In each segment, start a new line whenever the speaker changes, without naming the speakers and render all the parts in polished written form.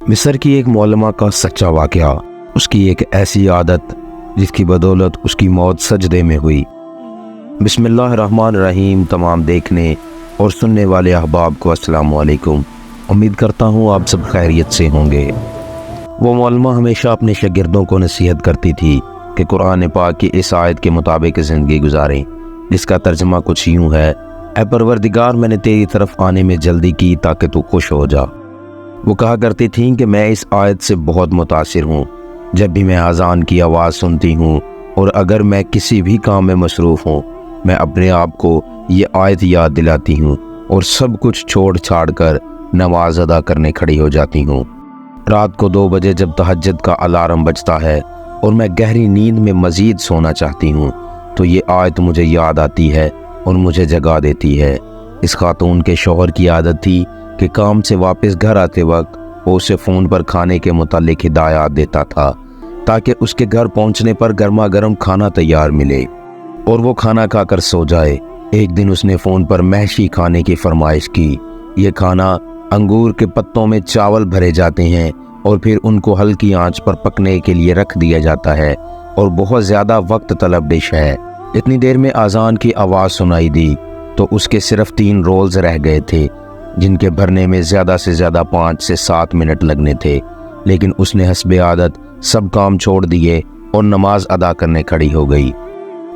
مصر کی ایک معلمہ کا سچا واقعہ، اس کی ایک ایسی عادت جس کی بدولت اس کی موت سجدے میں ہوئی۔ بسم اللہ الرحمن الرحیم۔ تمام دیکھنے اور سننے والے احباب کو السلام علیکم۔ امید کرتا ہوں آپ سب خیریت سے ہوں گے۔ وہ معلمہ ہمیشہ اپنے شاگردوں کو نصیحت کرتی تھی کہ قرآن پاک کی اس آیت کے مطابق زندگی گزاریں، جس کا ترجمہ کچھ یوں ہے: اے پروردگار، میں نے تیری طرف آنے میں جلدی کی تاکہ تو خوش ہو جا۔ وہ کہا کرتی تھیں کہ میں اس آیت سے بہت متاثر ہوں۔ جب بھی میں اذان کی آواز سنتی ہوں اور اگر میں کسی بھی کام میں مصروف ہوں، میں اپنے آپ کو یہ آیت یاد دلاتی ہوں اور سب کچھ چھوڑ چھاڑ کر نماز ادا کرنے کھڑی ہو جاتی ہوں۔ رات کو 2 بجے جب تہجد کا الارم بجتا ہے اور میں گہری نیند میں مزید سونا چاہتی ہوں تو یہ آیت مجھے یاد آتی ہے اور مجھے جگا دیتی ہے۔ اس خاتون کے شوہر کی عادت تھی کہ کام سے واپس گھر آتے وقت وہ اسے فون پر کھانے کے متعلق ہدایات دیتا تھا تاکہ اس کے گھر پہنچنے پر گرما گرم کھانا تیار ملے اور وہ کھانا کھا کر سو جائے۔ ایک دن اس نے فون پر محشی کھانے کی فرمائش کی۔ یہ کھانا انگور کے پتوں میں چاول بھرے جاتے ہیں اور پھر ان کو ہلکی آنچ پر پکنے کے لیے رکھ دیا جاتا ہے اور بہت زیادہ وقت طلب ڈش ہے۔ اتنی دیر میں اذان کی آواز سنائی دی تو اس کے صرف 3 رولز رہ گئے تھے جن کے بھرنے میں زیادہ سے زیادہ 5 سے 7 منٹ لگنے تھے، لیکن اس نے حسب عادت سب کام چھوڑ دیے اور نماز ادا کرنے کھڑی ہو گئی۔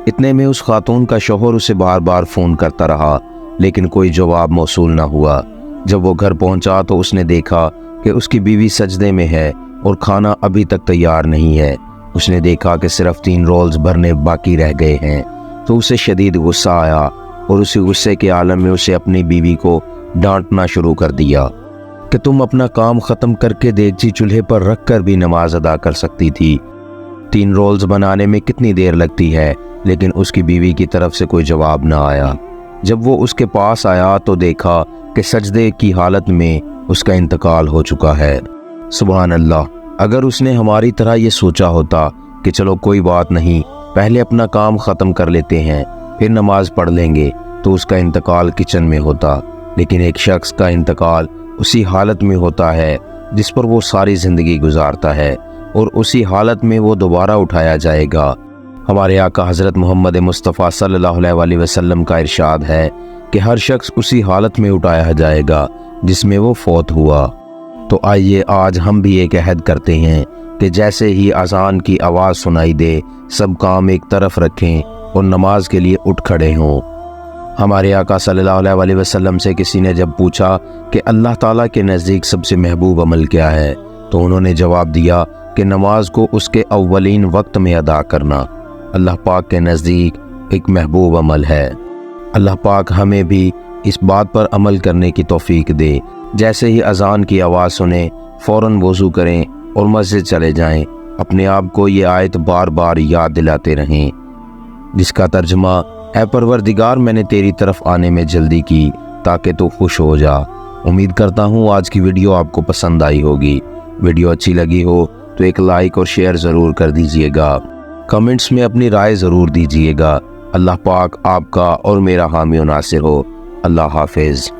اتنے میں اس خاتون کا شوہر اسے بار بار فون کرتا رہا لیکن کوئی جواب موصول نہ ہوا۔ جب وہ گھر پہنچا تو اس نے دیکھا کہ اس کی بیوی سجدے میں ہے اور کھانا ابھی تک تیار نہیں ہے۔ اس نے دیکھا کہ صرف 3 رولز بھرنے باقی رہ گئے ہیں تو اسے شدید غصہ آیا اور اسی غصے کے عالم میں اسے اپنی بیوی کو ڈانٹنا شروع کر دیا کہ تم اپنا کام ختم کر کے دیگچی چولہے پر رکھ کر بھی نماز ادا کر سکتی تھی۔ 3 رولز بنانے میں کتنی دیر لگتی ہے؟ لیکن اس کی بیوی کی طرف سے کوئی جواب نہ آیا۔ جب وہ اس کے پاس آیا تو دیکھا کہ سجدے کی حالت میں اس کا انتقال ہو چکا ہے۔ سبحان اللہ! اگر اس نے ہماری طرح یہ سوچا ہوتا کہ چلو کوئی بات نہیں، پہلے اپنا کام ختم کر لیتے ہیں پھر نماز پڑھ لیں گے، تو اس کا انتقال کچن میں ہوتا۔ لیکن ایک شخص کا انتقال اسی حالت میں ہوتا ہے جس پر وہ ساری زندگی گزارتا ہے اور اسی حالت میں وہ دوبارہ اٹھایا جائے گا۔ ہمارے آقا حضرت محمد مصطفیٰ صلی اللہ علیہ وسلم کا ارشاد ہے کہ ہر شخص اسی حالت میں اٹھایا جائے گا جس میں وہ فوت ہوا۔ تو آئیے آج ہم بھی ایک عہد کرتے ہیں کہ جیسے ہی اذان کی آواز سنائی دے سب کام ایک طرف رکھیں اور نماز کے لیے اٹھ کھڑے ہوں۔ ہمارے آقا صلی اللہ علیہ وسلم سے کسی نے جب پوچھا کہ اللہ تعالیٰ کے نزدیک سب سے محبوب عمل کیا ہے تو انہوں نے جواب دیا کہ نماز کو اس کے اولین وقت میں ادا کرنا اللہ پاک کے نزدیک ایک محبوب عمل ہے۔ اللہ پاک ہمیں بھی اس بات پر عمل کرنے کی توفیق دے۔ جیسے ہی اذان کی آواز سنیں فوراً وضو کریں اور مسجد چلے جائیں۔ اپنے آپ کو یہ آیت بار بار یاد دلاتے رہیں جس کا ترجمہ: اے پروردگار، میں نے تیری طرف آنے میں جلدی کی تاکہ تو خوش ہو جا۔ امید کرتا ہوں آج کی ویڈیو آپ کو پسند آئی ہوگی۔ ویڈیو اچھی لگی ہو تو ایک لائک اور شیئر ضرور کر دیجئے گا۔ کمنٹس میں اپنی رائے ضرور دیجئے گا۔ اللہ پاک آپ کا اور میرا حامی و ناصر ہو۔ اللہ حافظ۔